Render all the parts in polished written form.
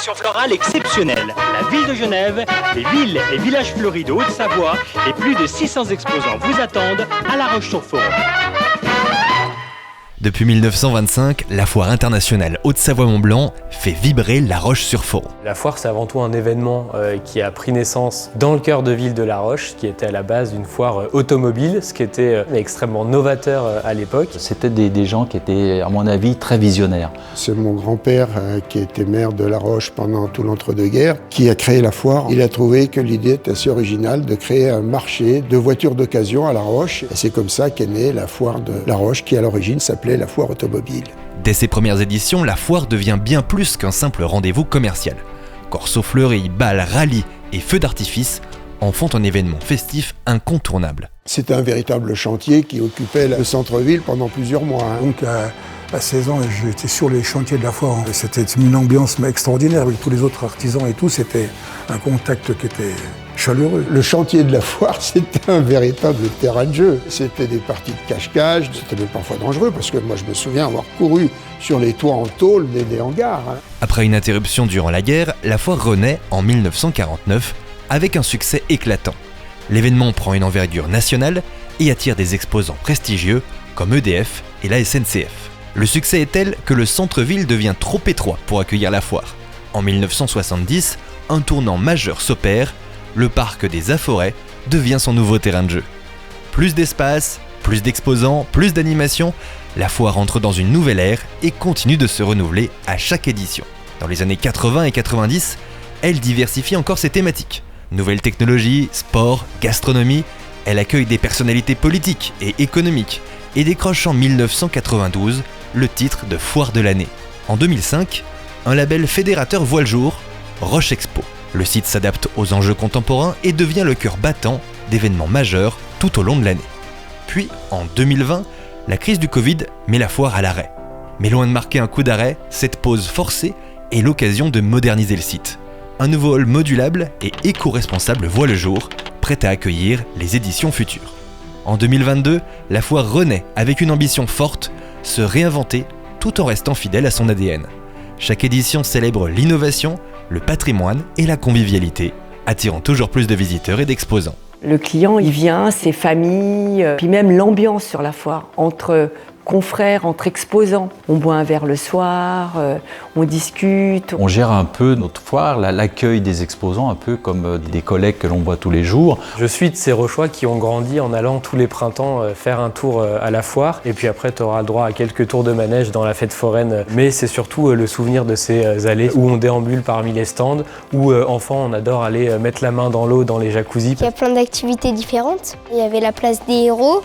sélection florale exceptionnelle. La ville de Genève, les villes et villages fleuris de Haute-Savoie et plus de 600 exposants vous attendent à La Roche-sur-Foron. Depuis 1925, la foire internationale Haute-Savoie-Mont-Blanc fait vibrer La Roche-sur-Foron. La foire, c'est avant tout un événement qui a pris naissance dans le cœur de ville de La Roche, qui était à la base une foire automobile, ce qui était extrêmement novateur à l'époque. C'était des gens qui étaient, à mon avis, très visionnaires. C'est mon grand-père qui était maire de La Roche pendant tout l'entre-deux-guerres, qui a créé la foire. Il a trouvé que l'idée était assez originale de créer un marché de voitures d'occasion à La Roche. Et c'est comme ça qu'est née la foire de La Roche, qui à l'origine s'appelait la foire automobile. Dès ses premières éditions, la foire devient bien plus qu'un simple rendez-vous commercial. Corso fleuris, balles, rallyes et feux d'artifice en font un événement festif incontournable. C'était un véritable chantier qui occupait le centre-ville pendant plusieurs mois. Donc à 16 ans, j'étais sur les chantiers de la foire. C'était une ambiance extraordinaire avec tous les autres artisans et tout. C'était un contact qui était chaleureux. Le chantier de la foire, c'était un véritable terrain de jeu. C'était des parties de cache-cache, c'était même parfois dangereux parce que moi je me souviens avoir couru sur les toits en tôle des hangars. Après une interruption durant la guerre, la foire renaît en 1949 avec un succès éclatant. L'événement prend une envergure nationale et attire des exposants prestigieux comme EDF et la SNCF. Le succès est tel que le centre-ville devient trop étroit pour accueillir la foire. En 1970, un tournant majeur s'opère. Le parc des Aforets devient son nouveau terrain de jeu. Plus d'espace, plus d'exposants, plus d'animation, la foire entre dans une nouvelle ère et continue de se renouveler à chaque édition. Dans les années 80 et 90, elle diversifie encore ses thématiques. Nouvelles technologies, sport, gastronomie, elle accueille des personnalités politiques et économiques et décroche en 1992 le titre de foire de l'année. En 2005, un label fédérateur voit le jour, Roche Expo. Le site s'adapte aux enjeux contemporains et devient le cœur battant d'événements majeurs tout au long de l'année. Puis, en 2020, la crise du Covid met la foire à l'arrêt. Mais loin de marquer un coup d'arrêt, cette pause forcée est l'occasion de moderniser le site. Un nouveau hall modulable et éco-responsable voit le jour, prêt à accueillir les éditions futures. En 2022, la foire renaît avec une ambition forte, se réinventer tout en restant fidèle à son ADN. Chaque édition célèbre l'innovation, le patrimoine et la convivialité, attirant toujours plus de visiteurs et d'exposants. Le client, il vient, ses familles, puis même l'ambiance sur la foire, entre confrères, entre exposants. On boit un verre le soir, on discute. On gère un peu notre foire, l'accueil des exposants, un peu comme des collègues que l'on voit tous les jours. Je suis de ces Rochois qui ont grandi en allant tous les printemps faire un tour à la foire. Et puis après, tu auras le droit à quelques tours de manège dans la fête foraine. Mais c'est surtout le souvenir de ces allées où on déambule parmi les stands, où enfant, on adore aller mettre la main dans l'eau, dans les jacuzzis. Il y a plein d'activités différentes. Il y avait la place des héros,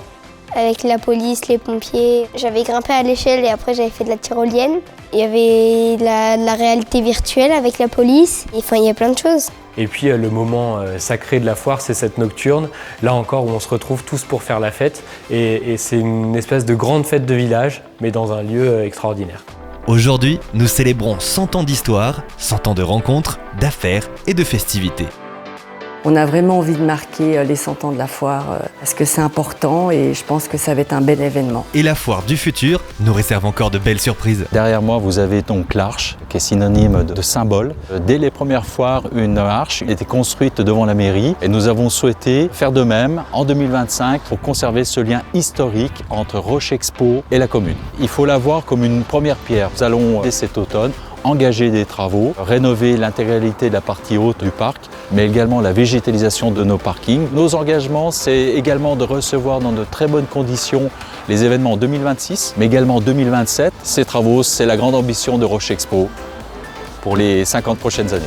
avec la police, les pompiers. J'avais grimpé à l'échelle et après j'avais fait de la tyrolienne. Il y avait la réalité virtuelle avec la police. Enfin, il y a plein de choses. Et puis le moment sacré de la foire, c'est cette nocturne, là encore où on se retrouve tous pour faire la fête. Et c'est une espèce de grande fête de village, mais dans un lieu extraordinaire. Aujourd'hui, nous célébrons 100 ans d'histoire, 100 ans de rencontres, d'affaires et de festivités. On a vraiment envie de marquer les 100 ans de la foire parce que c'est important et je pense que ça va être un bel événement. Et la foire du futur nous réserve encore de belles surprises. Derrière moi, vous avez donc l'arche, qui est synonyme de symbole. Dès les premières foires, une arche était construite devant la mairie et nous avons souhaité faire de même en 2025 pour conserver ce lien historique entre Roche Expo et la commune. Il faut la voir comme une première pierre. Nous allons, dès cet automne, engager des travaux, rénover l'intégralité de la partie haute du parc, mais également la végétalisation de nos parkings. Nos engagements, c'est également de recevoir dans de très bonnes conditions les événements en 2026, mais également en 2027. Ces travaux, c'est la grande ambition de Roche Expo pour les 50 prochaines années.